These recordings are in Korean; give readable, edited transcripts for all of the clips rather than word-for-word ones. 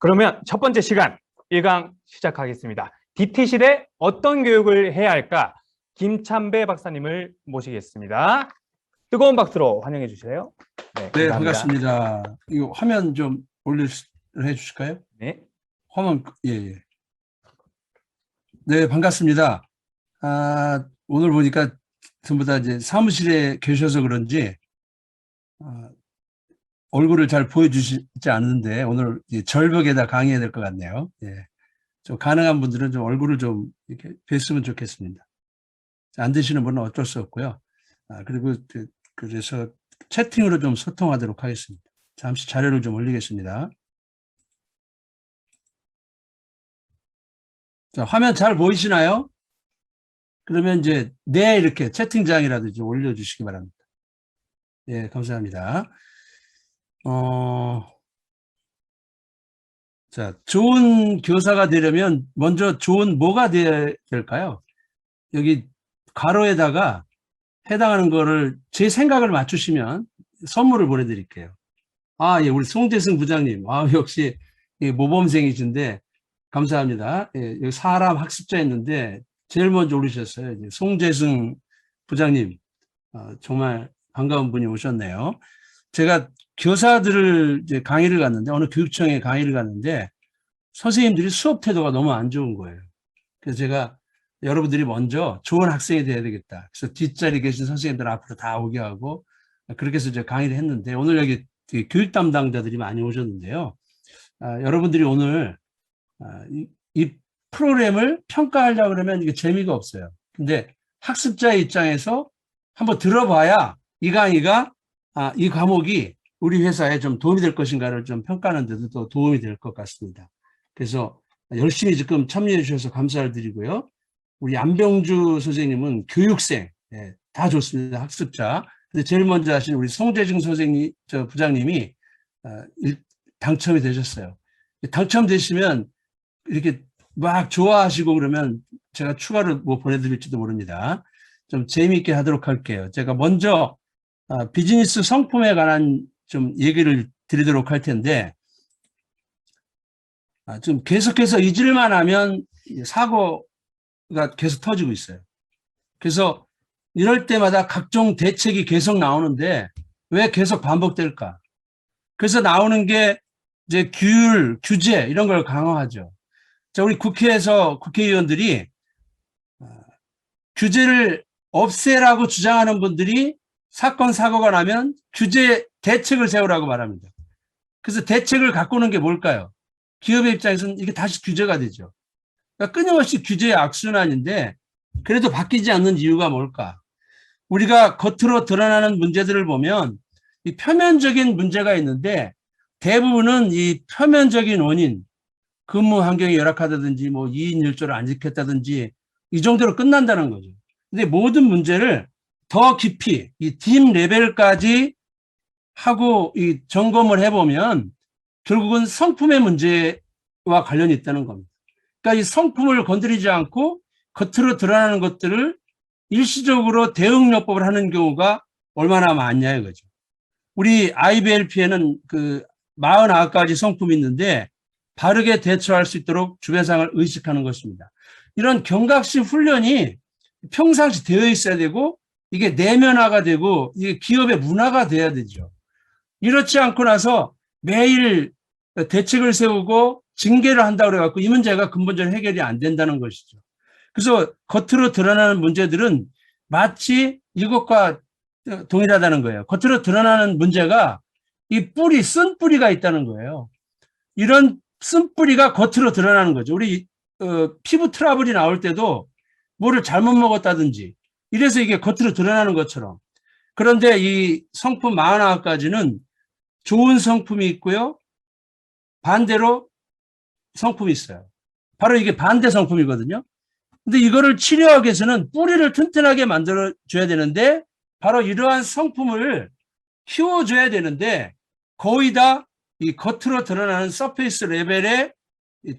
그러면 첫 번째 시간 1강 시작하겠습니다. DT실에 어떤 교육을 해야 할까? 김찬배 박사님을 모시겠습니다. 뜨거운 박수로 환영해 주실래요? 네, 반갑습니다. 이거 화면 좀 올려 주실까요? 네. 화면, 예. 네, 반갑습니다. 오늘 보니까 전부 다 이제 사무실에 계셔서 그런지, 얼굴을 잘 보여주시지 않는데, 오늘 절벽에다 강의해야 될 것 같네요. 예. 좀 가능한 분들은 좀 얼굴을 좀 이렇게 뵀으면 좋겠습니다. 안 되시는 분은 어쩔 수 없고요. 그리고 그래서 채팅으로 좀 소통하도록 하겠습니다. 잠시 자료를 좀 올리겠습니다. 자, 화면 잘 보이시나요? 그러면 이제 네 이렇게 채팅장이라도 좀 올려주시기 바랍니다. 예, 감사합니다. 자, 좋은 교사가 되려면 먼저 좋은 뭐가 되어야 될까요? 여기 괄호에다가 해당하는 거를 제 생각을 맞추시면 선물을 보내드릴게요. 예, 우리 송재승 부장님. 역시 모범생이신데 감사합니다. 예, 여기 사람 학습자 있는데 제일 먼저 올리셨어요. 이제 송재승 부장님. 정말 반가운 분이 오셨네요. 제가 교사들을 이제 강의를 갔는데, 어느 교육청에 강의를 갔는데, 선생님들이 수업 태도가 너무 안 좋은 거예요. 그래서 제가 여러분들이 먼저 좋은 학생이 돼야 되겠다. 그래서 뒷자리에 계신 선생님들 앞으로 다 오게 하고, 그렇게 해서 이제 강의를 했는데, 오늘 여기 교육 담당자들이 많이 오셨는데요. 여러분들이 오늘, 이 프로그램을 평가하려고 그러면 이게 재미가 없어요. 근데 학습자의 입장에서 한번 들어봐야 이 강의가, 이 과목이 우리 회사에 좀 도움이 될 것인가를 좀 평가하는 데도 또 도움이 될 것 같습니다. 그래서 열심히 지금 참여해 주셔서 감사를 드리고요. 우리 안병주 선생님은 교육생, 다 좋습니다. 학습자. 근데 제일 먼저 하신 우리 송재중 선생님, 부장님이 당첨이 되셨어요. 당첨되시면 이렇게 막 좋아하시고 그러면 제가 추가로 뭐 보내드릴지도 모릅니다. 좀 재미있게 하도록 할게요. 제가 먼저 비즈니스 성품에 관한 좀 얘기를 드리도록 할 텐데, 좀 계속해서 잊을만 하면 사고가 계속 터지고 있어요. 그래서 이럴 때마다 각종 대책이 계속 나오는데 왜 계속 반복될까? 그래서 나오는 게 이제 규율, 규제 이런 걸 강화하죠. 자, 우리 국회에서 국회의원들이 규제를 없애라고 주장하는 분들이 사건, 사고가 나면 규제 대책을 세우라고 말합니다. 그래서 대책을 갖고 오는 게 뭘까요? 기업의 입장에서는 이게 다시 규제가 되죠. 그러니까 끊임없이 규제의 악순환인데 그래도 바뀌지 않는 이유가 뭘까? 우리가 겉으로 드러나는 문제들을 보면 이 표면적인 문제가 있는데 대부분은 이 표면적인 원인, 근무 환경이 열악하다든지 뭐 2인 1조를 안 지켰다든지 이 정도로 끝난다는 거죠. 근데 모든 문제를 더 깊이 이 딥 레벨까지 하고 이 점검을 해보면 결국은 성품의 문제와 관련이 있다는 겁니다. 그러니까 이 성품을 건드리지 않고 겉으로 드러나는 것들을 일시적으로 대응요법을 하는 경우가 얼마나 많냐 이거죠. 우리 IBLP에는 49가지 성품이 있는데 바르게 대처할 수 있도록 주변 상황을 의식하는 것입니다. 이런 경각심 훈련이 평상시 되어 있어야 되고 이게 내면화가 되고 이게 기업의 문화가 돼야 되죠. 이렇지 않고 나서 매일 대책을 세우고 징계를 한다고 그래갖고 이 문제가 근본적으로 해결이 안 된다는 것이죠. 그래서 겉으로 드러나는 문제들은 마치 이것과 동일하다는 거예요. 겉으로 드러나는 문제가 이 뿌리, 쓴 뿌리가 있다는 거예요. 이런 쓴 뿌리가 겉으로 드러나는 거죠. 우리 피부 트러블이 나올 때도 뭐를 잘못 먹었다든지 이래서 이게 겉으로 드러나는 것처럼. 그런데 이 성품 49가지는 좋은 성품이 있고요. 반대로 성품이 있어요. 바로 이게 반대 성품이거든요. 근데 이거를 치료하기 위해서는 뿌리를 튼튼하게 만들어줘야 되는데 바로 이러한 성품을 키워줘야 되는데 거의 다 이 겉으로 드러나는 서페이스 레벨의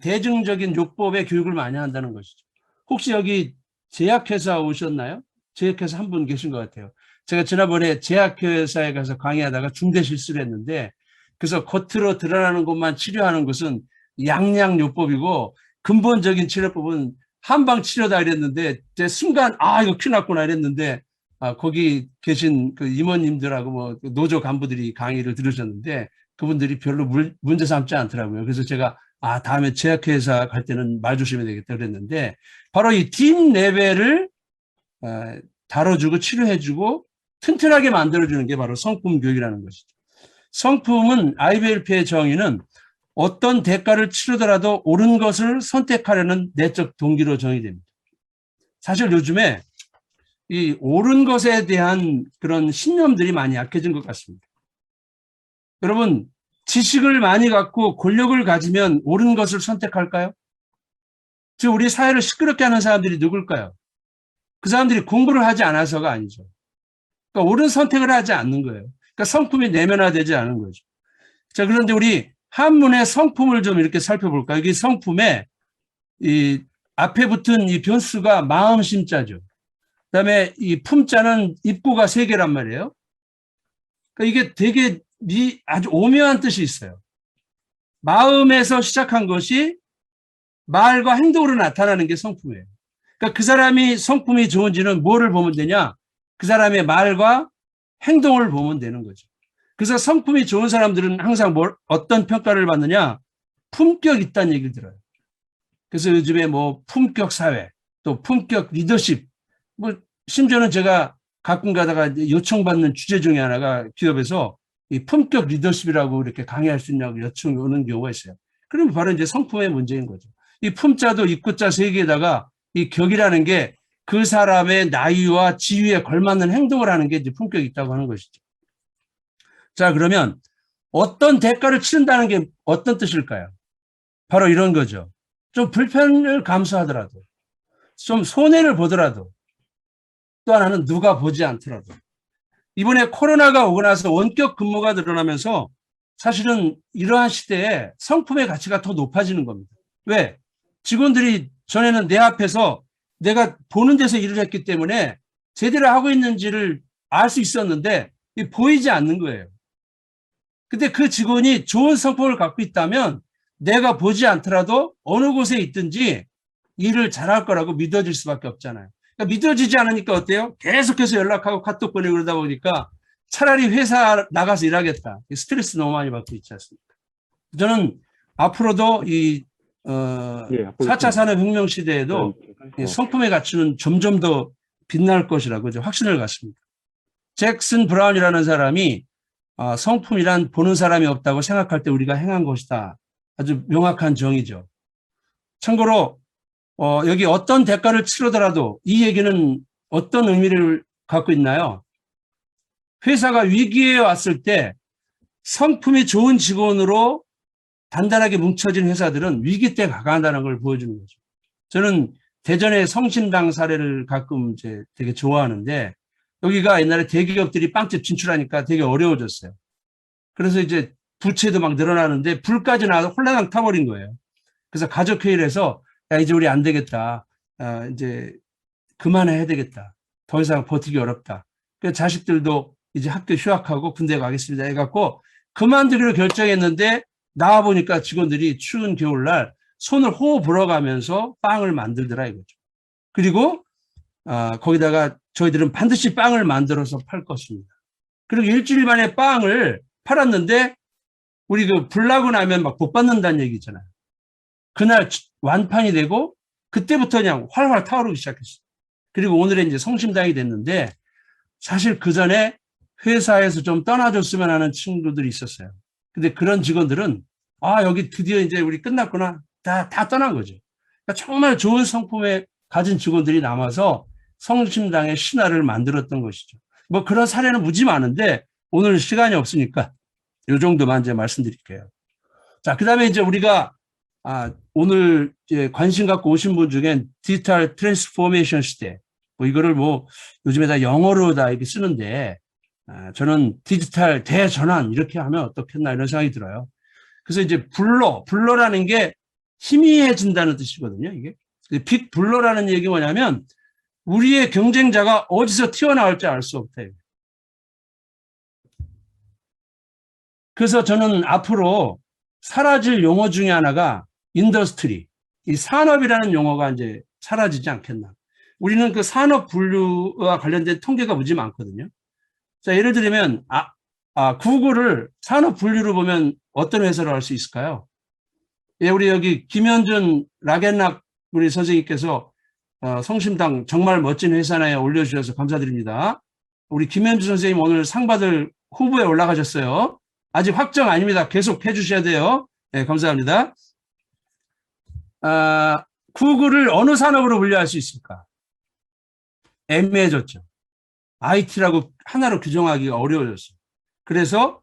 대중적인 요법의 교육을 많이 한다는 것이죠. 혹시 여기 제약회사 오셨나요? 제약회사 한 분 계신 것 같아요. 제가 지난번에 제약회사에 가서 강의하다가 중대 실수를 했는데 그래서 겉으로 드러나는 것만 치료하는 것은 양양요법이고 근본적인 치료법은 한방 치료다 이랬는데 제 순간 이거 큰일 났구나 이랬는데 거기 계신 그 임원님들하고 뭐 노조 간부들이 강의를 들으셨는데 그분들이 별로 문제 삼지 않더라고요. 그래서 제가 다음에 제약회사 갈 때는 말 조심해야 되겠다 그랬는데 바로 이 딥 레벨을 다뤄주고 치료해주고 튼튼하게 만들어주는 게 바로 성품 교육이라는 것이죠. 성품은 IBLP의 정의는 어떤 대가를 치르더라도 옳은 것을 선택하려는 내적 동기로 정의됩니다. 사실 요즘에 이 옳은 것에 대한 그런 신념들이 많이 약해진 것 같습니다. 여러분, 지식을 많이 갖고 권력을 가지면 옳은 것을 선택할까요? 즉 우리 사회를 시끄럽게 하는 사람들이 누굴까요? 그 사람들이 공부를 하지 않아서가 아니죠. 그러니까 옳은 선택을 하지 않는 거예요. 그러니까 성품이 내면화되지 않은 거죠. 자, 그런데 우리 한문의 성품을 좀 이렇게 살펴볼까요? 여기 성품에 이 앞에 붙은 이 변수가 마음심자죠. 그다음에 이 품자는 입구가 3개란 말이에요. 그러니까 이게 되게 아주 오묘한 뜻이 있어요. 마음에서 시작한 것이 말과 행동으로 나타나는 게 성품이에요. 그러니까 그 사람이 성품이 좋은지는 뭐를 보면 되냐? 그 사람의 말과 행동을 보면 되는 거죠. 그래서 성품이 좋은 사람들은 항상 어떤 평가를 받느냐? 품격 있다는 얘기를 들어요. 그래서 요즘에 뭐 품격 사회, 또 품격 리더십, 뭐 심지어는 제가 가끔 가다가 요청받는 주제 중에 하나가 기업에서 이 품격 리더십이라고 이렇게 강의할 수 있냐고 요청이 오는 경우가 있어요. 그러면 바로 이제 성품의 문제인 거죠. 이 품자도 입구자 3개에다가 이 격이라는 게 그 사람의 나이와 지위에 걸맞는 행동을 하는 게 이제 품격이 있다고 하는 것이죠. 자, 그러면 어떤 대가를 치른다는 게 어떤 뜻일까요? 바로 이런 거죠. 좀 불편을 감수하더라도, 좀 손해를 보더라도, 또 하나는 누가 보지 않더라도. 이번에 코로나가 오고 나서 원격 근무가 늘어나면서 사실은 이러한 시대에 성품의 가치가 더 높아지는 겁니다. 왜? 직원들이 전에는 내 앞에서 내가 보는 데서 일을 했기 때문에 제대로 하고 있는지를 알 수 있었는데 보이지 않는 거예요. 근데 그 직원이 좋은 성품을 갖고 있다면 내가 보지 않더라도 어느 곳에 있든지 일을 잘할 거라고 믿어질 수밖에 없잖아요. 그러니까 믿어지지 않으니까 어때요? 계속해서 연락하고 카톡 보내고 그러다 보니까 차라리 회사 나가서 일하겠다. 스트레스 너무 많이 받고 있지 않습니까? 저는 앞으로도 이 4차 산업혁명 시대에도 성품의 가치는 점점 더 빛날 것이라고 확신을 갖습니다. 잭슨 브라운이라는 사람이 성품이란 보는 사람이 없다고 생각할 때 우리가 행한 것이다. 아주 명확한 정의죠. 참고로 여기 어떤 대가를 치르더라도 이 얘기는 어떤 의미를 갖고 있나요? 회사가 위기에 왔을 때 성품이 좋은 직원으로 단단하게 뭉쳐진 회사들은 위기 때 강한다는 걸 보여주는 거죠. 저는 대전의 성심당 사례를 가끔 이제 되게 좋아하는데 여기가 옛날에 대기업들이 빵집 진출하니까 되게 어려워졌어요. 그래서 이제 부채도 막 늘어나는데 불까지 나와서 홀라당 타버린 거예요. 그래서 가족회의를 해서 야, 이제 우리 안 되겠다. 이제 그만해야 되겠다. 더 이상 버티기 어렵다. 그래서 자식들도 이제 학교 휴학하고 군대 가겠습니다 해갖고 그만두기로 결정했는데 나와보니까 직원들이 추운 겨울날 손을 호호 불어가면서 빵을 만들더라 이거죠. 그리고 거기다가 저희들은 반드시 빵을 만들어서 팔 것입니다. 그리고 일주일 만에 빵을 팔았는데 우리 그 불나고 나면 막 복 받는다는 얘기 있잖아요. 그날 완판이 되고 그때부터 그냥 활활 타오르기 시작했어요. 그리고 오늘의 이제 성심당이 됐는데 사실 그 전에 회사에서 좀 떠나줬으면 하는 친구들이 있었어요. 근데 그런 직원들은 여기 드디어 이제 우리 끝났구나. 다 떠난 거죠. 그러니까 정말 좋은 성품에 가진 직원들이 남아서 성심당의 신화를 만들었던 것이죠. 뭐 그런 사례는 무지 많은데 오늘 시간이 없으니까 이 정도만 이제 말씀드릴게요. 자, 그다음에 이제 우리가 오늘 이제 관심 갖고 오신 분 중엔 디지털 트랜스포메이션 시대, 뭐 이거를 뭐 요즘에 다 영어로 다 이렇게 쓰는데 저는 디지털 대전환 이렇게 하면 어떻겠나 이런 생각이 들어요. 그래서 이제 불러라는 게 희미해진다는 뜻이거든요. 이게 빅 불러라는 얘기 뭐냐면 우리의 경쟁자가 어디서 튀어나올지 알 수 없다. 그래서 저는 앞으로 사라질 용어 중에 하나가 인더스트리, 이 산업이라는 용어가 이제 사라지지 않겠나. 우리는 그 산업 분류와 관련된 통계가 무지 많거든요. 자, 예를 들면, 구글을 산업 분류로 보면 어떤 회사로 할 수 있을까요? 예, 우리 여기 김현준 락앤락 우리 선생님께서 성심당 정말 멋진 회사나에 올려주셔서 감사드립니다. 우리 김현준 선생님 오늘 상 받을 후보에 올라가셨어요. 아직 확정 아닙니다. 계속 해주셔야 돼요. 네, 감사합니다. 구글을 어느 산업으로 분류할 수 있을까? 애매해졌죠. IT라고 하나로 규정하기가 어려워졌어요. 그래서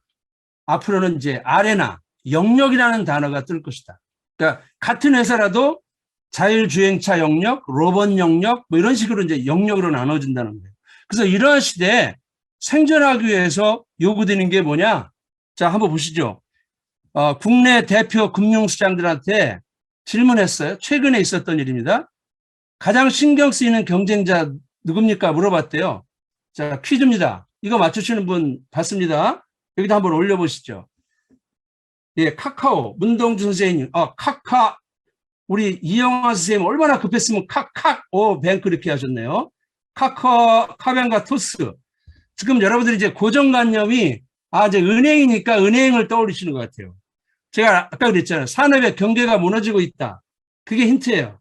앞으로는 이제 아레나, 영역이라는 단어가 뜰 것이다. 그러니까 같은 회사라도 자율주행차 영역, 로봇 영역, 뭐 이런 식으로 이제 영역으로 나눠진다는 거예요. 그래서 이러한 시대에 생존하기 위해서 요구되는 게 뭐냐? 자, 한번 보시죠. 국내 대표 금융시장들한테 질문했어요. 최근에 있었던 일입니다. 가장 신경 쓰이는 경쟁자 누굽니까? 물어봤대요. 자, 퀴즈입니다. 이거 맞추시는 분 봤습니다. 여기다 한번 올려보시죠. 예, 카카오, 문동주 선생님, 우리 이영화 선생님 얼마나 급했으면 뱅크 이렇게 하셨네요. 카뱅과 토스. 지금 여러분들이 이제 고정관념이, 이제 은행이니까 은행을 떠올리시는 것 같아요. 제가 아까 그랬잖아요. 산업의 경계가 무너지고 있다. 그게 힌트예요.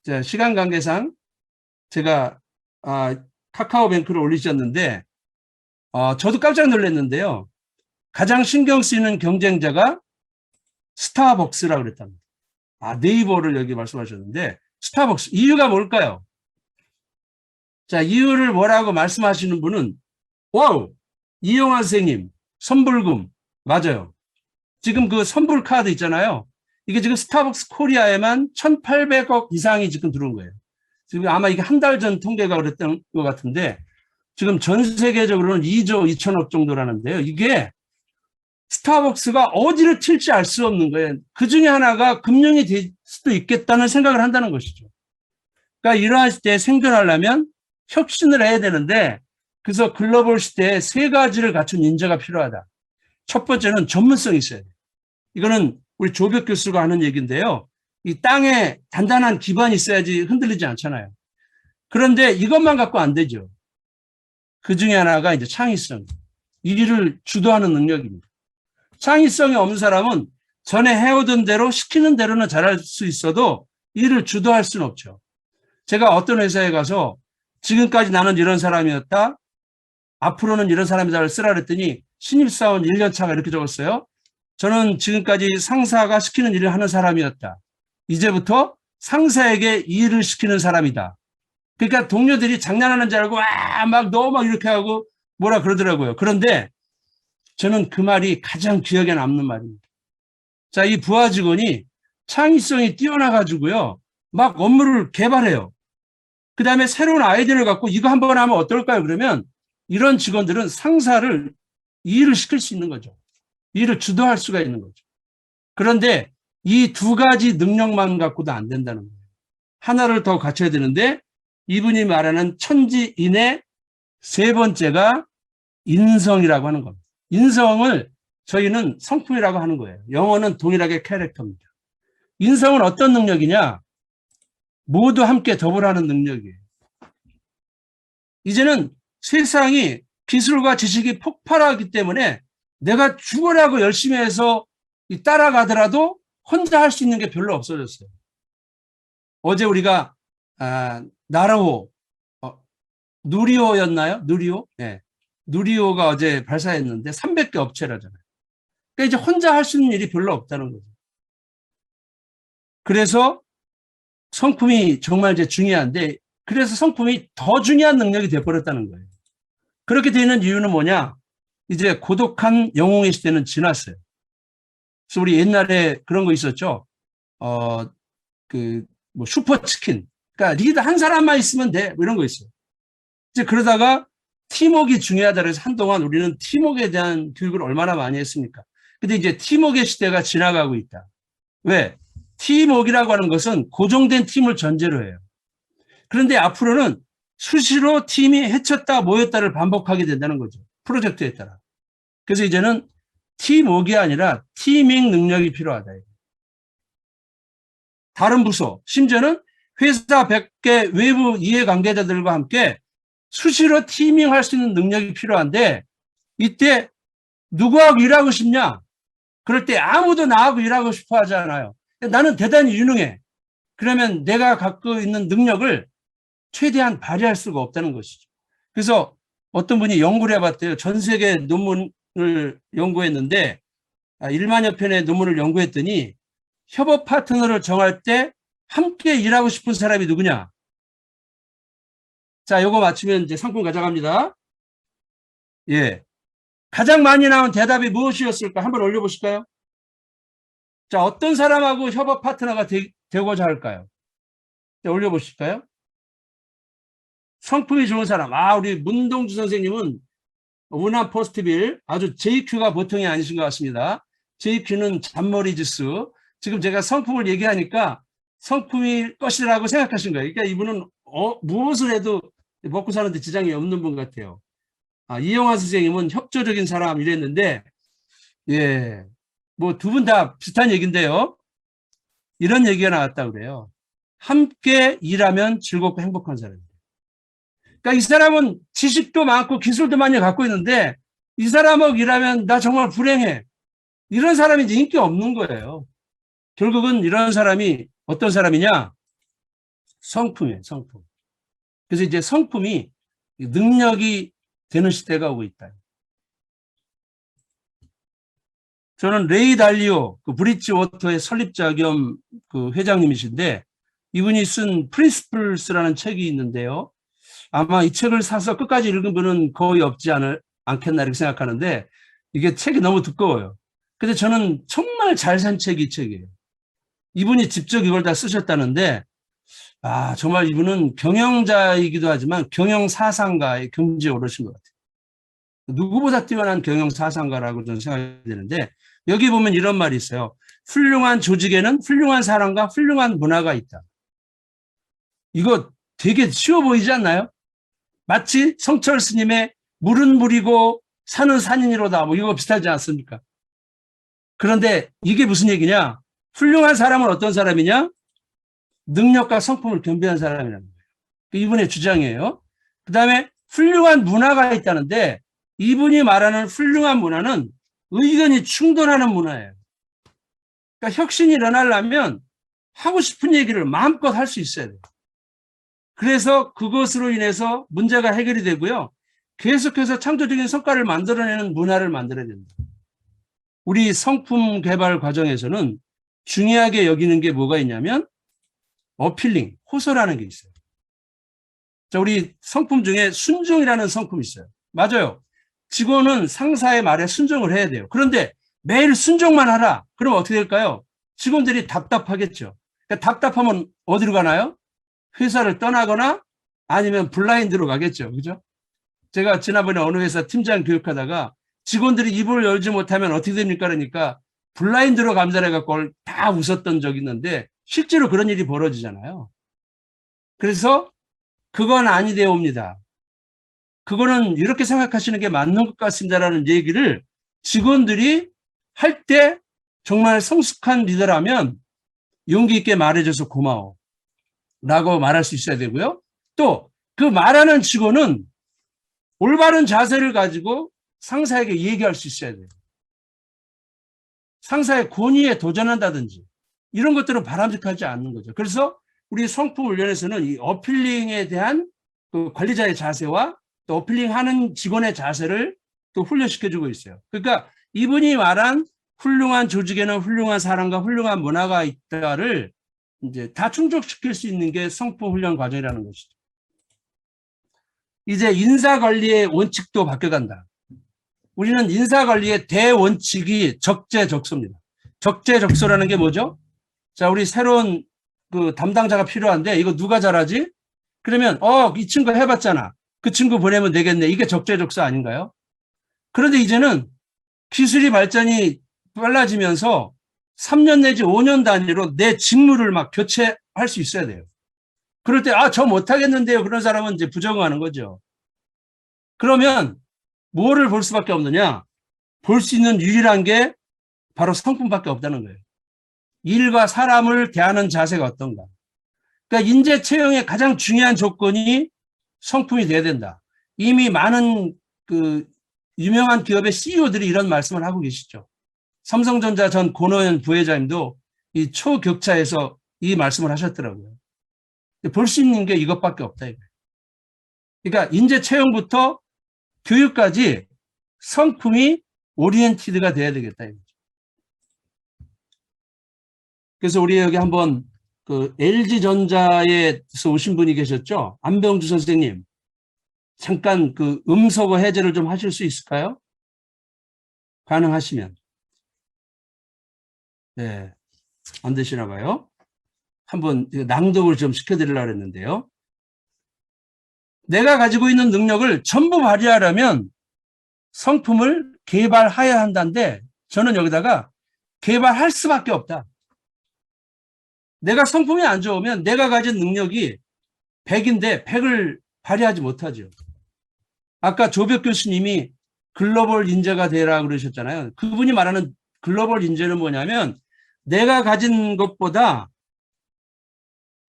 자, 시간 관계상 제가, 카카오뱅크를 올리셨는데, 저도 깜짝 놀랐는데요. 가장 신경 쓰이는 경쟁자가 스타벅스라고 그랬답니다. 네이버를 여기 말씀하셨는데, 스타벅스. 이유가 뭘까요? 자, 이유를 뭐라고 말씀하시는 분은, 와우! 이용환 선생님, 선불금. 맞아요. 지금 그 선불 카드 있잖아요. 이게 지금 스타벅스 코리아에만 1,800억 이상이 지금 들어온 거예요. 지금 아마 이게 한 달 전 통계가 그랬던 것 같은데, 지금 전 세계적으로는 2조 2천억 정도라는데요. 이게 스타벅스가 어디를 튈지 알 수 없는 거예요. 그 중에 하나가 금융이 될 수도 있겠다는 생각을 한다는 것이죠. 그러니까 이러한 시대에 생존하려면 혁신을 해야 되는데, 그래서 글로벌 시대에 세 가지를 갖춘 인재가 필요하다. 첫 번째는 전문성이 있어야 돼요. 이거는 우리 조벽 교수가 하는 얘기인데요. 이 땅에 단단한 기반이 있어야지 흔들리지 않잖아요. 그런데 이것만 갖고 안 되죠. 그 중에 하나가 이제 창의성. 이 일을 주도하는 능력입니다. 창의성이 없는 사람은 전에 해오던 대로 시키는 대로는 잘할 수 있어도 일을 주도할 수는 없죠. 제가 어떤 회사에 가서 지금까지 나는 이런 사람이었다. 앞으로는 이런 사람이다를 쓰라 그랬더니 신입사원 1년 차가 이렇게 적었어요. 저는 지금까지 상사가 시키는 일을 하는 사람이었다. 이제부터 상사에게 이 일을 시키는 사람이다. 그러니까 동료들이 장난하는 줄 알고 너 막 이렇게 하고 뭐라 그러더라고요. 그런데 저는 그 말이 가장 기억에 남는 말입니다. 자, 이 부하 직원이 창의성이 뛰어나가지고요. 막 업무를 개발해요. 그 다음에 새로운 아이디어를 갖고 이거 한번 하면 어떨까요? 그러면 이런 직원들은 상사를 이 일을 시킬 수 있는 거죠. 이 일을 주도할 수가 있는 거죠. 그런데 이 두 가지 능력만 갖고도 안 된다는 거예요. 하나를 더 갖춰야 되는데 이분이 말하는 천지인의 세 번째가 인성이라고 하는 겁니다. 인성을 저희는 성품이라고 하는 거예요. 영어는 동일하게 캐릭터입니다. 인성은 어떤 능력이냐? 모두 함께 더불어하는 능력이에요. 이제는 세상이 기술과 지식이 폭발하기 때문에 내가 죽으라고 열심히 해서 따라가더라도 혼자 할 수 있는 게 별로 없어졌어요. 어제 우리가 나라호 누리호였나요? 누리호? 네. 누리호가 어제 발사했는데 300개 업체라잖아요. 그러니까 이제 혼자 할 수 있는 일이 별로 없다는 거죠. 그래서 성품이 정말 이제 중요한데, 그래서 성품이 더 중요한 능력이 되어버렸다는 거예요. 그렇게 되는 이유는 뭐냐? 이제 고독한 영웅의 시대는 지났어요. 그래서 우리 옛날에 그런 거 있었죠. 슈퍼치킨. 그러니까 리더 한 사람만 있으면 돼. 뭐 이런 거 있어요. 이제 그러다가 팀워크가 중요하다 그래서 한동안 우리는 팀워크에 대한 교육을 얼마나 많이 했습니까? 근데 이제 팀워크의 시대가 지나가고 있다. 왜? 팀워크라고 하는 것은 고정된 팀을 전제로 해요. 그런데 앞으로는 수시로 팀이 해쳤다 모였다를 반복하게 된다는 거죠. 프로젝트에 따라. 그래서 이제는 팀워크가 아니라 티밍 능력이 필요하다. 다른 부서, 심지어는 회사 밖의 외부 이해관계자들과 함께 수시로 티밍할 수 있는 능력이 필요한데 이때 누구하고 일하고 싶냐? 그럴 때 아무도 나하고 일하고 싶어 하지 않아요. 나는 대단히 유능해. 그러면 내가 갖고 있는 능력을 최대한 발휘할 수가 없다는 것이죠. 그래서 어떤 분이 연구를 해봤대요. 전 세계 논문을 연구했는데 1만여 편의 논문을 연구했더니 협업 파트너를 정할 때 함께 일하고 싶은 사람이 누구냐? 자, 요거 맞추면 이제 상품 가져갑니다. 예. 가장 많이 나온 대답이 무엇이었을까? 한번 올려보실까요? 자, 어떤 사람하고 협업 파트너가 되고자 할까요? 자, 올려보실까요? 성품이 좋은 사람. 우리 문동주 선생님은 문화 포스트빌 아주 JQ가 보통이 아니신 것 같습니다. JQ는 잔머리 지수. 지금 제가 성품을 얘기하니까 성품일 것이라고 생각하신 거예요. 그러니까 이분은 무엇을 해도 먹고 사는데 지장이 없는 분 같아요. 이영화 선생님은 협조적인 사람 이랬는데, 예, 뭐 두 분 다 비슷한 얘기인데요. 이런 얘기가 나왔다고 그래요. 함께 일하면 즐겁고 행복한 사람입니다. 그러니까 이 사람은 지식도 많고 기술도 많이 갖고 있는데 이 사람하고 일하면 나 정말 불행해. 이런 사람이 이제 인기 없는 거예요. 결국은 이런 사람이 어떤 사람이냐? 성품이에요, 성품. 그래서 이제 성품이 능력이 되는 시대가 오고 있다. 저는 레이 달리오, 그 브릿지워터의 설립자 겸 그 회장님이신데 이분이 쓴 프린시플스라는 책이 있는데요. 아마 이 책을 사서 끝까지 읽은 분은 거의 없지 않겠나 이렇게 생각하는데 이게 책이 너무 두꺼워요. 근데 저는 정말 잘 산 책이 이 책이에요. 이분이 직접 이걸 다 쓰셨다는데 정말 이분은 경영자이기도 하지만 경영사상가의 경지에 오르신 것 같아요. 누구보다 뛰어난 경영사상가라고 저는 생각이 되는데 여기 보면 이런 말이 있어요. 훌륭한 조직에는 훌륭한 사람과 훌륭한 문화가 있다. 이거 되게 쉬워 보이지 않나요? 마치 성철 스님의 물은 물이고 산은 산이로다 뭐 이거 비슷하지 않습니까? 그런데 이게 무슨 얘기냐? 훌륭한 사람은 어떤 사람이냐? 능력과 성품을 겸비한 사람이라는 거예요. 이분의 주장이에요. 그 다음에 훌륭한 문화가 있다는데 이분이 말하는 훌륭한 문화는 의견이 충돌하는 문화예요. 그러니까 혁신이 일어나려면 하고 싶은 얘기를 마음껏 할 수 있어야 돼요. 그래서 그것으로 인해서 문제가 해결이 되고요. 계속해서 창조적인 성과를 만들어내는 문화를 만들어야 된다. 우리 성품 개발 과정에서는 중요하게 여기는 게 뭐가 있냐면 어필링, 호소라는 게 있어요. 자, 우리 성품 중에 순종이라는 성품이 있어요. 맞아요. 직원은 상사의 말에 순종을 해야 돼요. 그런데 매일 순종만 하라. 그럼 어떻게 될까요? 직원들이 답답하겠죠. 그러니까 답답하면 어디로 가나요? 회사를 떠나거나 아니면 블라인드로 가겠죠. 그죠? 제가 지난번에 어느 회사 팀장 교육하다가 직원들이 입을 열지 못하면 어떻게 됩니까? 그러니까 블라인드로 감사해갖고 다 웃었던 적이 있는데 실제로 그런 일이 벌어지잖아요. 그래서 그건 아니되옵니다. 그거는 이렇게 생각하시는 게 맞는 것 같습니다라는 얘기를 직원들이 할 때 정말 성숙한 리더라면 용기 있게 말해줘서 고마워 라고 말할 수 있어야 되고요. 또 그 말하는 직원은 올바른 자세를 가지고 상사에게 얘기할 수 있어야 돼요. 상사의 권위에 도전한다든지 이런 것들은 바람직하지 않는 거죠. 그래서 우리 성품 훈련에서는 이 어필링에 대한 그 관리자의 자세와 또 어필링하는 직원의 자세를 또 훈련시켜주고 있어요. 그러니까 이분이 말한 훌륭한 조직에는 훌륭한 사람과 훌륭한 문화가 있다를 이제 다 충족시킬 수 있는 게 성품 훈련 과정이라는 것이죠. 이제 인사관리의 원칙도 바뀌어간다. 우리는 인사관리의 대원칙이 적재적소입니다. 적재적소라는 게 뭐죠? 자, 우리 새로운 그 담당자가 필요한데 이거 누가 잘하지? 그러면 이 친구 해봤잖아. 그 친구 보내면 되겠네. 이게 적재적소 아닌가요? 그런데 이제는 기술이 발전이 빨라지면서 3년 내지 5년 단위로 내 직무를 막 교체할 수 있어야 돼요. 그럴 때 저 못하겠는데요. 그런 사람은 이제 부정하는 거죠. 그러면 뭐를 볼 수밖에 없느냐? 볼 수 있는 유일한 게 바로 성품밖에 없다는 거예요. 일과 사람을 대하는 자세가 어떤가. 그러니까 인재 채용의 가장 중요한 조건이 성품이 돼야 된다. 이미 많은 그 유명한 기업의 CEO들이 이런 말씀을 하고 계시죠. 삼성전자 전 권오현 부회장님도 이 초격차에서 이 말씀을 하셨더라고요. 볼 수 있는 게 이것밖에 없다. 그러니까 인재 채용부터 교육까지 성품이 오리엔티드가 돼야 되겠다. 그래서 우리 여기 한번 그 LG전자에서 오신 분이 계셨죠? 안병주 선생님. 잠깐 그 음소거 해제를 좀 하실 수 있을까요? 가능하시면. 네. 안 되시나 봐요. 한번 낭독을 좀 시켜드리려고 했는데요. 내가 가지고 있는 능력을 전부 발휘하려면 성품을 개발해야 한다는데 저는 여기다가 개발할 수밖에 없다. 내가 성품이 안 좋으면 내가 가진 능력이 100인데 100을 발휘하지 못하죠. 아까 조벽 교수님이 글로벌 인재가 되라 그러셨잖아요. 그분이 말하는 글로벌 인재는 뭐냐면 내가 가진 것보다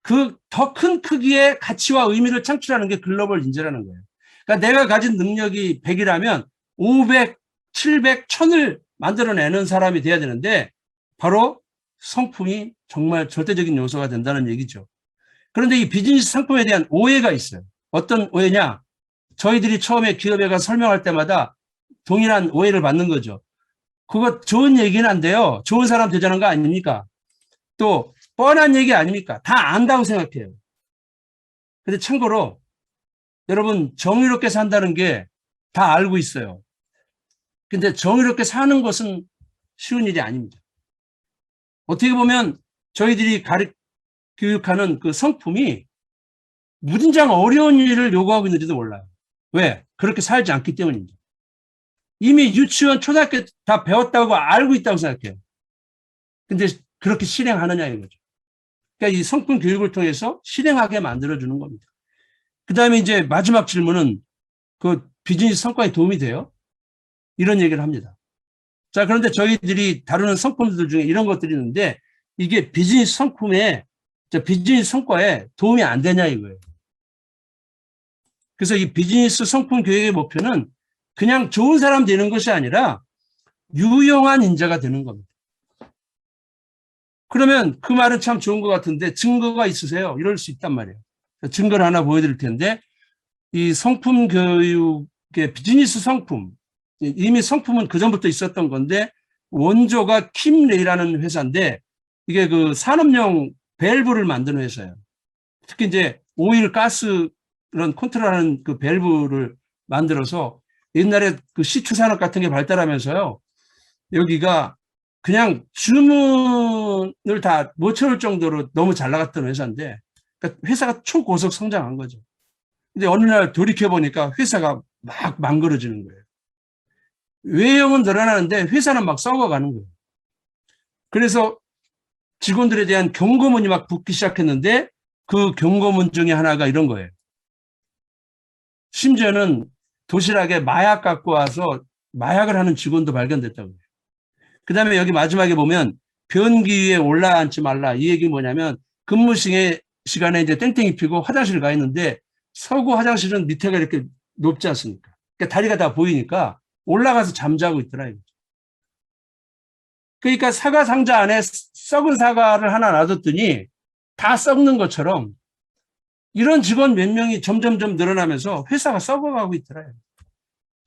그 더 큰 크기의 가치와 의미를 창출하는 게 글로벌 인재라는 거예요. 그러니까 내가 가진 능력이 100이라면 500, 700, 1000을 만들어내는 사람이 돼야 되는데 바로 성품이 정말 절대적인 요소가 된다는 얘기죠. 그런데 이 비즈니스 상품에 대한 오해가 있어요. 어떤 오해냐? 저희들이 처음에 기업에 가서 설명할 때마다 동일한 오해를 받는 거죠. 그거 좋은 얘기는 안 돼요. 좋은 사람 되자는 거 아닙니까? 또 뻔한 얘기 아닙니까? 다 안다고 생각해요. 근데 참고로 여러분 정의롭게 산다는 게 다 알고 있어요. 근데 정의롭게 사는 것은 쉬운 일이 아닙니다. 어떻게 보면 저희들이 교육하는 그 성품이 무진장 어려운 일을 요구하고 있는지도 몰라요. 왜? 그렇게 살지 않기 때문입니다. 이미 유치원, 초등학교 다 배웠다고 알고 있다고 생각해요. 근데 그렇게 실행하느냐 이거죠. 그러니까 이 성품 교육을 통해서 실행하게 만들어주는 겁니다. 그 다음에 이제 마지막 질문은 그 비즈니스 성과에 도움이 돼요? 이런 얘기를 합니다. 자, 그런데 저희들이 다루는 성품들 중에 이런 것들이 있는데 이게 비즈니스 성품에, 비즈니스 성과에 도움이 안 되냐 이거예요. 그래서 이 비즈니스 성품 교육의 목표는 그냥 좋은 사람 되는 것이 아니라 유용한 인재가 되는 겁니다. 그러면 그 말은 참 좋은 것 같은데 증거가 있으세요? 이럴 수 있단 말이에요. 증거를 하나 보여드릴 텐데 이 성품 교육의 비즈니스 성품, 이미 성품은 그전부터 있었던 건데 원조가 킴레이라는 회사인데 이게 그 산업용 밸브를 만드는 회사예요. 특히 이제 오일, 가스 그런 컨트롤하는 그 밸브를 만들어서 옛날에 그 시추 산업 같은 게 발달하면서요. 여기가 그냥 주문을 다 못 채울 정도로 너무 잘 나갔던 회사인데 그러니까 회사가 초고속 성장한 거죠. 근데 어느 날 돌이켜보니까 회사가 막 망가져지는 거예요. 외형은 늘어나는데 회사는 막 썩어가는 거예요. 그래서 직원들에 대한 경고문이 막 붙기 시작했는데 그 경고문 중에 하나가 이런 거예요. 심지어는 도시락에 마약 갖고 와서 마약을 하는 직원도 발견됐다고 해요. 그 다음에 여기 마지막에 보면 변기 위에 올라앉지 말라. 이 얘기 뭐냐면 근무 시간에 이제 땡땡이 피고 화장실 가 있는데 서구 화장실은 밑에가 이렇게 높지 않습니까? 그러니까 다리가 다 보이니까 올라가서 잠자고 있더라. 그러니까 사과 상자 안에 썩은 사과를 하나 놔뒀더니 다 썩는 것처럼 이런 직원 몇 명이 점점점 늘어나면서 회사가 썩어가고 있더라.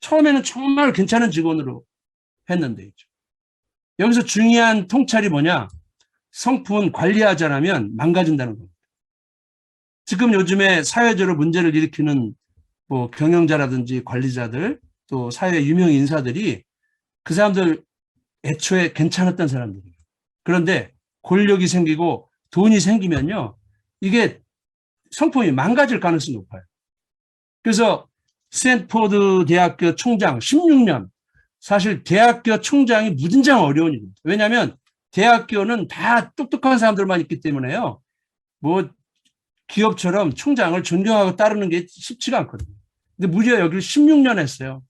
처음에는 정말 괜찮은 직원으로 했는데 있죠. 여기서 중요한 통찰이 뭐냐? 성품은 관리하지 않으면 망가진다는 겁니다. 지금 요즘에 사회적으로 문제를 일으키는 뭐 경영자라든지 관리자들 또 사회 유명 인사들이 그 사람들 애초에 괜찮았던 사람들이에요. 그런데 권력이 생기고 돈이 생기면요. 이게 성품이 망가질 가능성이 높아요. 그래서 스탠포드 대학교 총장 16년 사실 대학교 총장이 무진장 어려운 일입니다. 왜냐하면 대학교는 다 똑똑한 사람들만 있기 때문에요. 뭐 기업처럼 총장을 존경하고 따르는 게 쉽지가 않거든요. 근데 무려 여기를 16년 했어요.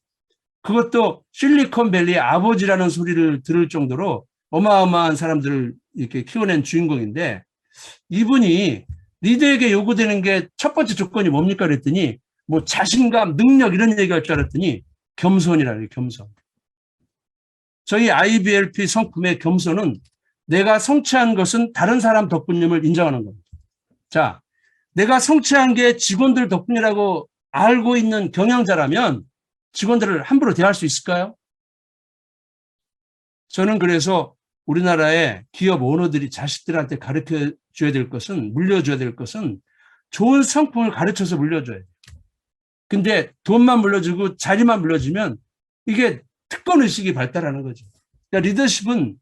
그것도 실리콘밸리의 아버지라는 소리를 들을 정도로 어마어마한 사람들을 이렇게 키워낸 주인공인데, 이분이 리더에게 요구되는 게 첫 번째 조건이 뭡니까 그랬더니 뭐 자신감, 능력 이런 얘기할 줄 알았더니 겸손이라는 겸손. 저희 IBLP 성품의 겸손은 내가 성취한 것은 다른 사람 덕분임을 인정하는 겁니다. 자, 내가 성취한 게 직원들 덕분이라고 알고 있는 경영자라면 직원들을 함부로 대할 수 있을까요? 저는 그래서 우리나라의 기업 오너들이 자식들한테 가르쳐 줘야 될 것은, 물려줘야 될 것은 좋은 성품을 가르쳐서 물려줘야 돼요. 근데 돈만 물려주고 자리만 물려주면 이게 특권 의식이 발달하는 거죠. 그러니까 리더십은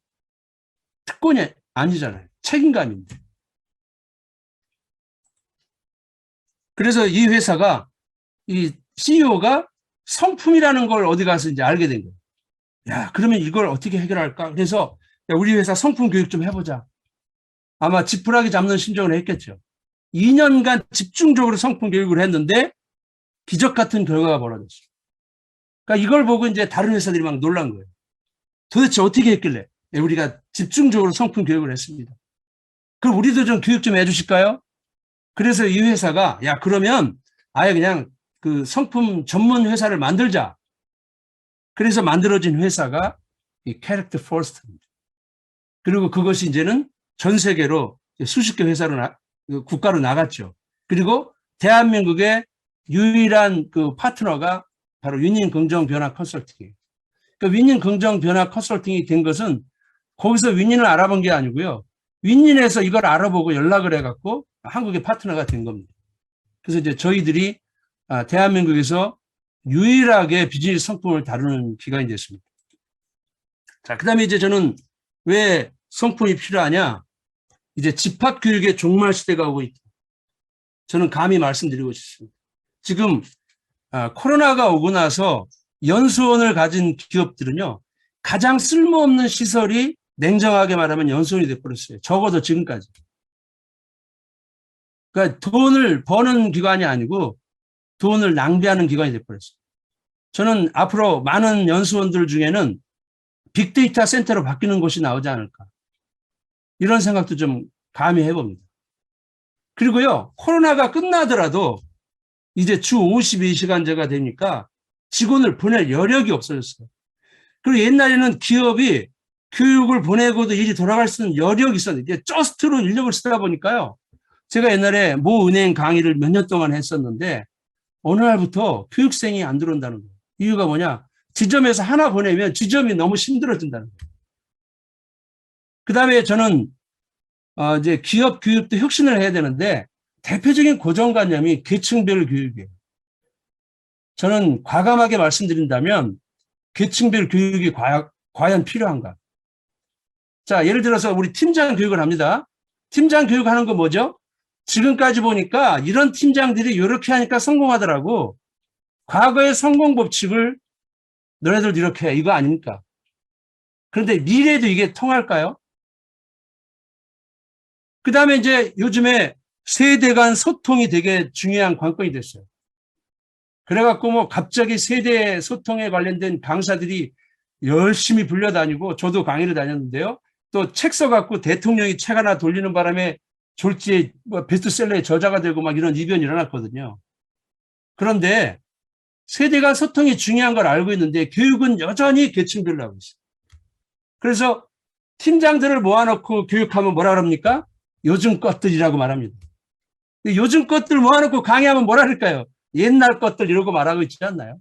특권이 아니잖아요. 책임감인데. 그래서 이 회사가, 이 CEO가 성품이라는 걸 어디 가서 이제 알게 된 거예요. 야, 그러면 이걸 어떻게 해결할까? 그래서 야, 우리 회사 성품 교육 좀 해보자. 아마 지푸라기 잡는 심정을 했겠죠. 2년간 집중적으로 성품 교육을 했는데 기적 같은 결과가 벌어졌어요. 그러니까 이걸 보고 이제 다른 회사들이 막 놀란 거예요. 도대체 어떻게 했길래? 네, 우리가 집중적으로 성품 교육을 했습니다. 그럼 우리도 좀 교육 좀 해주실까요? 그래서 이 회사가 야, 그러면 아예 그냥 그 성품 전문 회사를 만들자. 그래서 만들어진 회사가 이 캐릭터 퍼스트입니다. 그리고 그것이 이제는 전 세계로 수십 개 회사로 국가로 나갔죠. 그리고 대한민국의 유일한 그 파트너가 바로 윈닝 긍정 변화 컨설팅이에요. 그러니까 윈닝 긍정 변화 컨설팅이 된 것은 거기서 윈닝을 알아본 게 아니고요. 윈닝에서 이걸 알아보고 연락을 해갖고 한국의 파트너가 된 겁니다. 그래서 이제 저희들이 대한민국에서 유일하게 비즈니스 성품을 다루는 기관이 됐습니다. 자, 그 다음에 이제 저는 왜 성품이 필요하냐? 이제 집합교육의 종말 시대가 오고 있다. 저는 감히 말씀드리고 싶습니다. 지금 코로나가 오고 나서 연수원을 가진 기업들은요, 가장 쓸모없는 시설이 냉정하게 말하면 연수원이 돼버렸어요. 적어도 지금까지. 그러니까 돈을 버는 기관이 아니고 돈을 낭비하는 기관이 돼버렸어요. 저는 앞으로 많은 연수원들 중에는 빅데이터 센터로 바뀌는 곳이 나오지 않을까. 이런 생각도 좀 감히 해봅니다. 그리고요, 코로나가 끝나더라도 이제 주 52시간제가 되니까 직원을 보낼 여력이 없어졌어요. 그리고 옛날에는 기업이 교육을 보내고도 일이 돌아갈 수 있는 여력이 있었는데 이제 저스트로 인력을 쓰다 보니까요. 제가 옛날에 모 은행 강의를 몇 년 동안 했었는데 어느 날부터 교육생이 안 들어온다는 거예요. 이유가 뭐냐? 지점에서 하나 보내면 지점이 너무 힘들어진다는 거예요. 그 다음에 저는 이제 기업 교육도 혁신을 해야 되는데 대표적인 고정관념이 계층별 교육이에요. 저는 과감하게 말씀드린다면 계층별 교육이 과연 필요한가? 자, 예를 들어서 우리 팀장 교육을 합니다. 팀장 교육하는 거 뭐죠? 지금까지 보니까 이런 팀장들이 이렇게 하니까 성공하더라고. 과거의 성공 법칙을 너네들 이렇게 해. 이거 아닙니까? 그런데 미래에도 이게 통할까요? 그 다음에 이제 요즘에 세대 간 소통이 되게 중요한 관건이 됐어요. 그래갖고 뭐 갑자기 세대 소통에 관련된 강사들이 열심히 불려다니고 저도 강의를 다녔는데요. 또 책 써갖고 대통령이 책 하나 돌리는 바람에 졸지에 베스트셀러의 저자가 되고 막 이런 이변이 일어났거든요. 그런데 세대 간 소통이 중요한 걸 알고 있는데 교육은 여전히 계층별로 하고 있어요. 그래서 팀장들을 모아놓고 교육하면 뭐라 그럽니까? 요즘 것들이라고 말합니다. 요즘 것들 모아놓고 강의하면 뭐라 그럴까요? 옛날 것들 이러고 말하고 있지 않나요?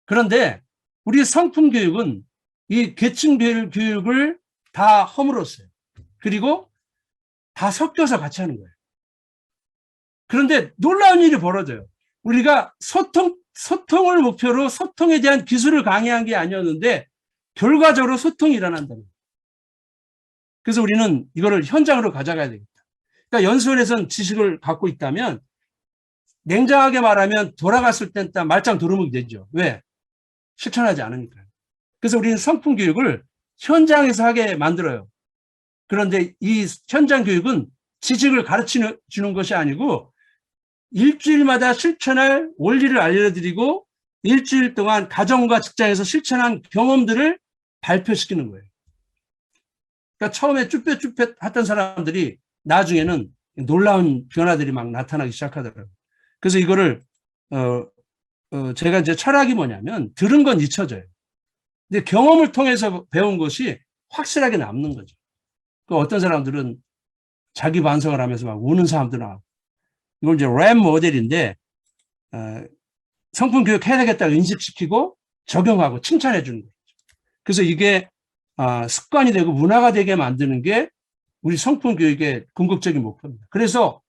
그런데 우리 성품 교육은 이 계층별 교육을 다 허물었어요. 그리고 다 섞여서 같이 하는 거예요. 그런데 놀라운 일이 벌어져요. 우리가 소통을 목표로 소통에 대한 기술을 강의한 게 아니었는데 결과적으로 소통이 일어난다는 거예요. 그래서 우리는 이거를 현장으로 가져가야 되겠다. 그러니까 연수원에서는 지식을 갖고 있다면 냉정하게 말하면 돌아갔을 땐 딱 말짱 도루묵이 되죠. 왜? 실천하지 않으니까요. 그래서 우리는 성품 교육을 현장에서 하게 만들어요. 그런데 이 현장 교육은 지식을 가르쳐 주는 것이 아니고 일주일마다 실천할 원리를 알려드리고 일주일 동안 가정과 직장에서 실천한 경험들을 발표시키는 거예요. 그러니까 처음에 쭈뼛쭈뼛 했던 사람들이 나중에는 놀라운 변화들이 막 나타나기 시작하더라고요. 그래서 이거를 제가 이제 철학이 뭐냐면 들은 건 잊혀져요. 근데 경험을 통해서 배운 것이 확실하게 남는 거죠. 그 어떤 사람들은 자기 반성을 하면서 막 우는 사람도 나오고, 이걸 이제 램 모델인데 성품 교육 해야 되겠다고 인식시키고 적용하고 칭찬해 주는 거죠. 그래서 이게 습관이 되고 문화가 되게 만드는 게 우리 성품 교육의 궁극적인 목표입니다. 그래서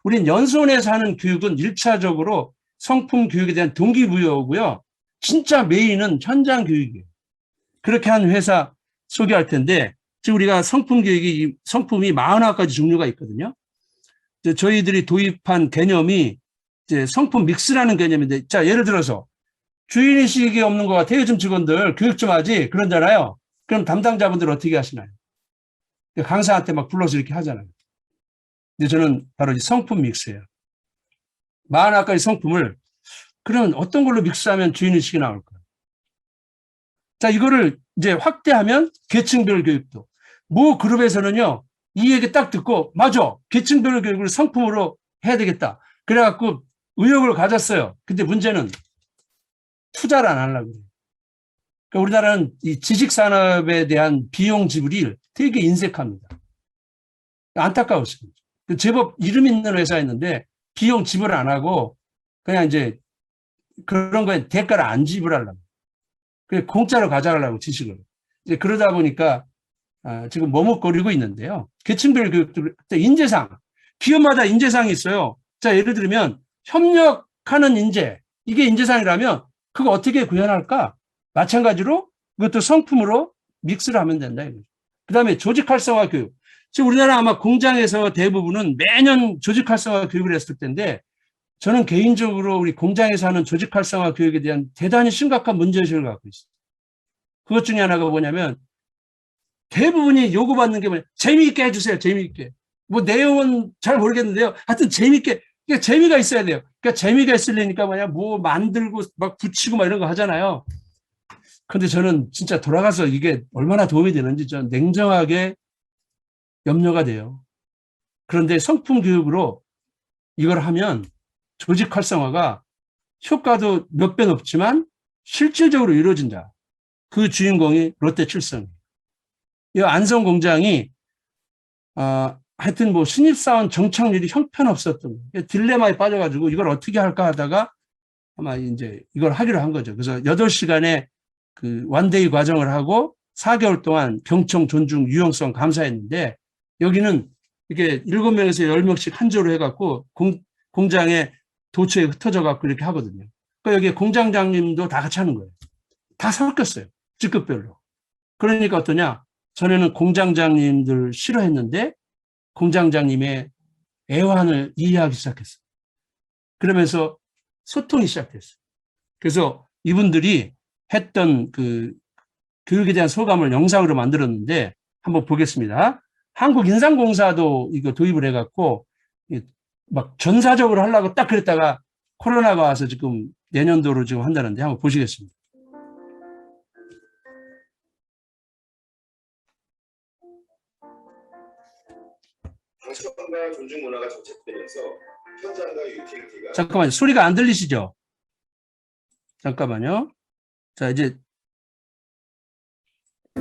우린 연수원에서 하는 교육은 1차적으로 성품 교육에 대한 동기부여고요. 진짜 메인은 현장 교육이에요. 그렇게 한 회사 소개할 텐데, 지금 우리가 성품 교육이 성품이 40가지 종류가 있거든요. 이제 저희들이 도입한 개념이 이제 성품 믹스라는 개념인데, 자, 예를 들어서 주인의식이 없는 것 같아요. 요즘 직원들 교육 좀 하지 그런잖아요. 그럼 담당자분들 어떻게 하시나요? 강사한테 막 불러서 이렇게 하잖아요. 근데 저는 바로 이 성품 믹스예요. 40가지 성품을 그럼 어떤 걸로 믹스하면 주인의식이 나올까요? 자, 이거를 이제 확대하면 계층별 교육도. 모 그룹에서는요, 이 얘기 딱 듣고, 맞아, 계층별 교육을 성품으로 해야 되겠다. 그래갖고 의욕을 가졌어요. 근데 문제는 투자를 안 하려고 그래요. 그러니까 우리나라는 이 지식산업에 대한 비용 지불이 되게 인색합니다. 안타까웠습니다. 제법 이름 있는 회사였는데 비용 지불 안 하고 그냥 이제 그런 거에 대가를 안 지불하려고. 그냥 공짜로 가져가려고 지식을. 이제 그러다 보니까 지금 머뭇거리고 있는데요. 계층별 교육들, 인재상, 기업마다 인재상이 있어요. 자, 예를 들면 협력하는 인재, 이게 인재상이라면 그거 어떻게 구현할까? 마찬가지로 그것도 성품으로 믹스를 하면 된다. 그 다음에 조직 활성화 교육. 지금 우리나라 아마 공장에서 대부분은 매년 조직 활성화 교육을 했을 텐데, 저는 개인적으로 우리 공장에서 하는 조직 활성화 교육에 대한 대단히 심각한 문제의식을 갖고 있어요. 그것 중에 하나가 뭐냐면 대부분이 요구받는 게 뭐냐, 재미있게 해주세요. 재미있게. 뭐 내용은 잘 모르겠는데요. 하여튼 재미있게, 그러니까 재미가 있어야 돼요. 그러니까 재미가 있으려니까 뭐냐, 뭐 만들고 막 붙이고 막 이런 거 하잖아요. 근데 저는 진짜 돌아가서 이게 얼마나 도움이 되는지 좀 냉정하게 염려가 돼요. 그런데 성품 교육으로 이걸 하면 조직 활성화가 효과도 몇 배 높지만 실질적으로 이루어진다. 그 주인공이 롯데칠성이에요. 이 안성 공장이 하여튼 뭐 신입사원 정착률이 형편없었던 거예요. 딜레마에 빠져가지고 이걸 어떻게 할까 하다가 아마 이제 이걸 하기로 한 거죠. 그래서 8시간의 그 원데이 과정을 하고 4개월 동안 경청, 존중, 유용성 감사했는데, 여기는 이게 7명에서 10명씩 한 조로 해갖고 공장에 도처에 흩어져 갖고 이렇게 하거든요. 그러니까 여기에 공장장님도 다 같이 하는 거예요. 다 섞였어요. 직급별로. 그러니까 어떠냐? 전에는 공장장님들 싫어했는데 공장장님의 애환을 이해하기 시작했어요. 그러면서 소통이 시작됐어요. 그래서 이분들이 했던 그 교육에 대한 소감을 영상으로 만들었는데 한번 보겠습니다. 한국인상공사도 이거 도입을 해갖고 막 전사적으로 하려고 딱 그랬다가 코로나가 와서 지금 내년도로 지금 한다는데 한번 보시겠습니다. 강점과 존중 문화가 정착되면서 현장과 유틸리티가 잠깐만요. 소리가 안 들리시죠? 잠깐만요. 자, 이제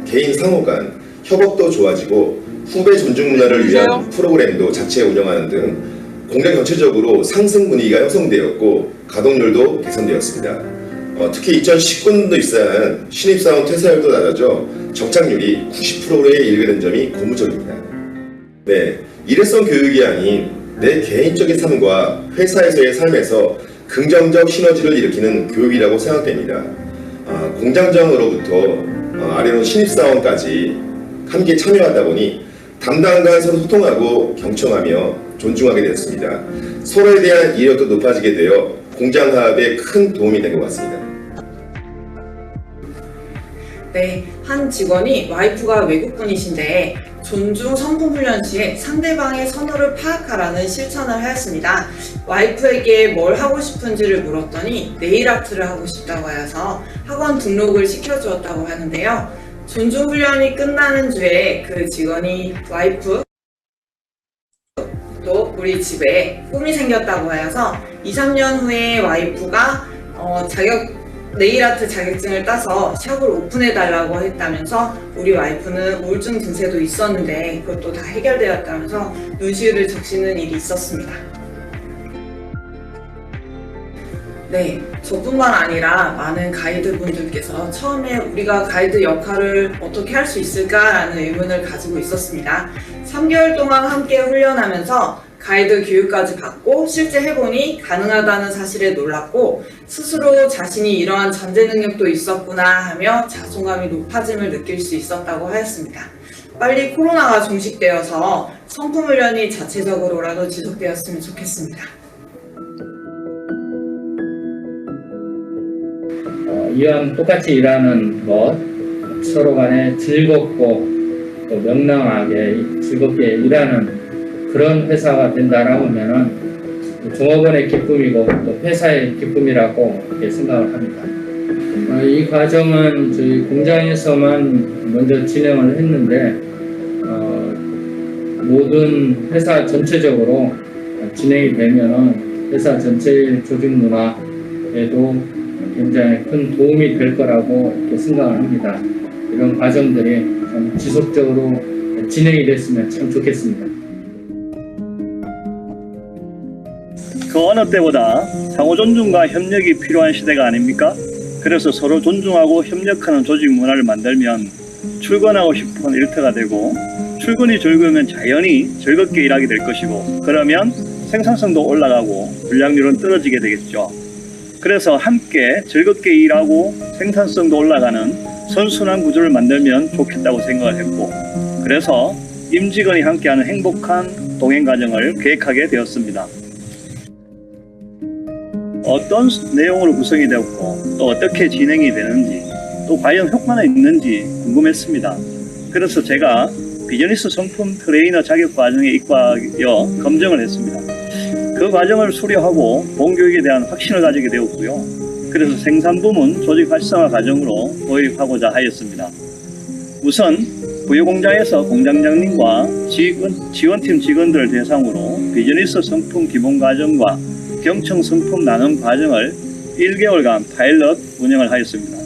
개인 상호 간 협업도 좋아지고 후배 존중 문화를 위한 프로그램도 자체 운영하는 등 공장 전체적으로 상승 분위기가 형성되었고 가동률도 개선되었습니다. 특히 2019년도 입사한 신입사원 퇴사율도 낮아져 정착률이 90%에 이르게 된 점이 고무적입니다. 네, 일회성 교육이 아닌 내 개인적인 삶과 회사에서의 삶에서 긍정적 시너지를 일으키는 교육이라고 생각됩니다. 공장장으로부터 아래로 신입사원까지 함께 참여하다 보니 담당 간 서로 소통하고 경청하며 존중하게 되었습니다. 서로에 대한 이해력도 높아지게 되어 공장 화합에 큰 도움이 된 것 같습니다. 네, 한 직원이 와이프가 외국분이신데 존중 성품 훈련 시에 상대방의 선호를 파악하라는 실천을 하였습니다. 와이프에게 뭘 하고 싶은지를 물었더니 네일 아트를 하고 싶다고 하여서 학원 등록을 시켜주었다고 하는데요. 존중 훈련이 끝나는 주에 그 직원이 와이프 또 우리 집에 꿈이 생겼다고 하여서 2, 3년 후에 와이프가 네일 아트 자격증을 따서 샵을 오픈해 달라고 했다면서 우리 와이프는 우울증 증세도 있었는데 그것도 다 해결되었다면서 눈시울을 적시는 일이 있었습니다. 네, 저뿐만 아니라 많은 가이드분들께서 처음에 우리가 가이드 역할을 어떻게 할 수 있을까라는 의문을 가지고 있었습니다. 3개월 동안 함께 훈련하면서 가이드 교육까지 받고 실제 해보니 가능하다는 사실에 놀랐고 스스로 자신이 이러한 전제 능력도 있었구나 하며 자존감이 높아짐을 느낄 수 있었다고 하였습니다. 빨리 코로나가 종식되어서 성품 훈련이 자체적으로라도 지속되었으면 좋겠습니다. 이왕 똑같이 일하는 것, 서로 간에 즐겁고 또 명랑하게 즐겁게 일하는 그런 회사가 된다라고 하면은 종업원의 기쁨이고 또 회사의 기쁨이라고 이렇게 생각을 합니다. 이 과정은 저희 공장에서만 먼저 진행을 했는데 모든 회사 전체적으로 진행이 되면은 회사 전체의 조직 문화에도 굉장히 큰 도움이 될 거라고 이렇게 생각을 합니다. 이런 과정들이 좀 지속적으로 진행이 됐으면 참 좋겠습니다. 그 어느 때보다 상호 존중과 협력이 필요한 시대가 아닙니까? 그래서 서로 존중하고 협력하는 조직 문화를 만들면 출근하고 싶은 일터가 되고 출근이 즐거우면 자연히 즐겁게 일하게 될 것이고 그러면 생산성도 올라가고 불량률은 떨어지게 되겠죠. 그래서 함께 즐겁게 일하고 생산성도 올라가는 선순환 구조를 만들면 좋겠다고 생각을 했고 그래서 임직원이 함께하는 행복한 동행 과정을 계획하게 되었습니다. 어떤 내용으로 구성이 되었고 또 어떻게 진행이 되는지 또 과연 효과는 있는지 궁금했습니다. 그래서 제가 비즈니스 성품 트레이너 자격 과정에 입과하여 검증을 했습니다. 그 과정을 수료하고 본교육에 대한 확신을 가지게 되었고요. 그래서 생산부문 조직 활성화 과정으로 도입하고자 하였습니다. 우선 부유공장에서 공장장님과 지원팀 직원들을 대상으로 비즈니스 성품 기본 과정과 경청 성품 나눔 과정을 1개월간 파일럿 운영을 하였습니다.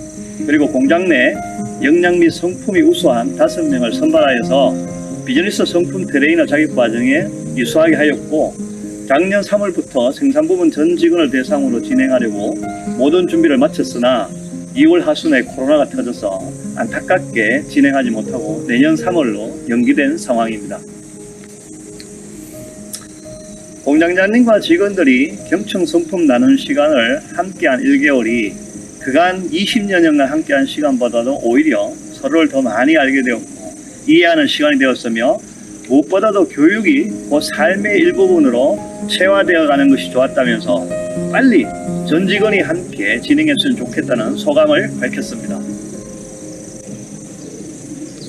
그리고 공장 내 역량 및 성품이 우수한 5명을 선발하여서 비즈니스 성품 트레이너 자격 과정에 이수하게 하였고 작년 3월부터 생산부문 전 직원을 대상으로 진행하려고 모든 준비를 마쳤으나 2월 하순에 코로나가 터져서 안타깝게 진행하지 못하고 내년 3월로 연기된 상황입니다. 공장장님과 직원들이 경청 성품 나눈 시간을 함께한 1개월이 그간 20년여간 함께한 시간보다도 오히려 서로를 더 많이 알게 되었고 이해하는 시간이 되었으며 무엇보다도 교육이 그 삶의 일부분으로 체화되어 가는 것이 좋았다면서 빨리 전 직원이 함께 진행했으면 좋겠다는 소감을 밝혔습니다.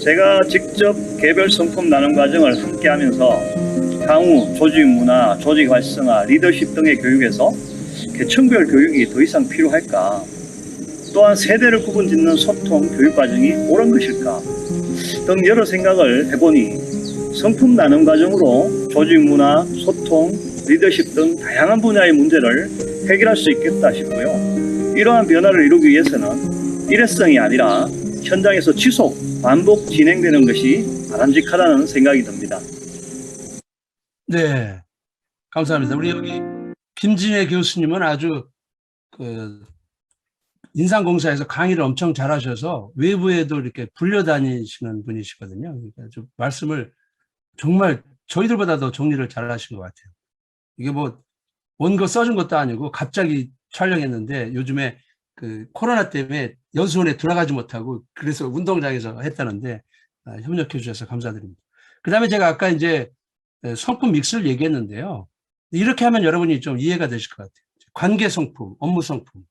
제가 직접 개별 성품 나눔 과정을 함께하면서 향후 조직 문화, 조직 활성화, 리더십 등의 교육에서 계층별 교육이 더 이상 필요할까? 또한 세대를 구분짓는 소통 교육 과정이 옳은 것일까? 등 여러 생각을 해보니 성품 나눔 과정으로 조직 문화, 소통, 리더십 등 다양한 분야의 문제를 해결할 수 있겠다 싶고요. 이러한 변화를 이루기 위해서는 일회성이 아니라 현장에서 지속, 반복 진행되는 것이 바람직하다는 생각이 듭니다. 네, 감사합니다. 우리 여기 김진애 교수님은 아주 인상공사에서 강의를 엄청 잘하셔서 외부에도 이렇게 불려다니시는 분이시거든요. 그러니까 좀 말씀을 정말 저희들보다 더 정리를 잘하신 것 같아요. 이게 뭐 원고 써준 것도 아니고 갑자기 촬영했는데 요즘에 그 코로나 때문에 연수원에 들어가지 못하고 그래서 운동장에서 했다는데 협력해 주셔서 감사드립니다. 그 다음에 제가 아까 이제 성품 믹스를 얘기했는데요. 이렇게 하면 여러분이 좀 이해가 되실 것 같아요. 관계 성품, 업무 성품.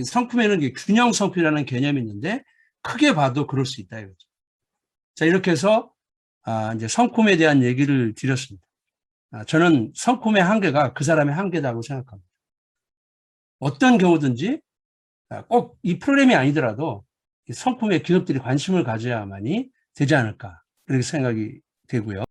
성품에는 균형 성품이라는 개념이 있는데 크게 봐도 그럴 수 있다 이거죠. 자, 이렇게 해서 이제 성품에 대한 얘기를 드렸습니다. 저는 성품의 한계가 그 사람의 한계다고 생각합니다. 어떤 경우든지 꼭 이 프로그램이 아니더라도 성품에 기업들이 관심을 가져야만이 되지 않을까 그렇게 생각이 되고요.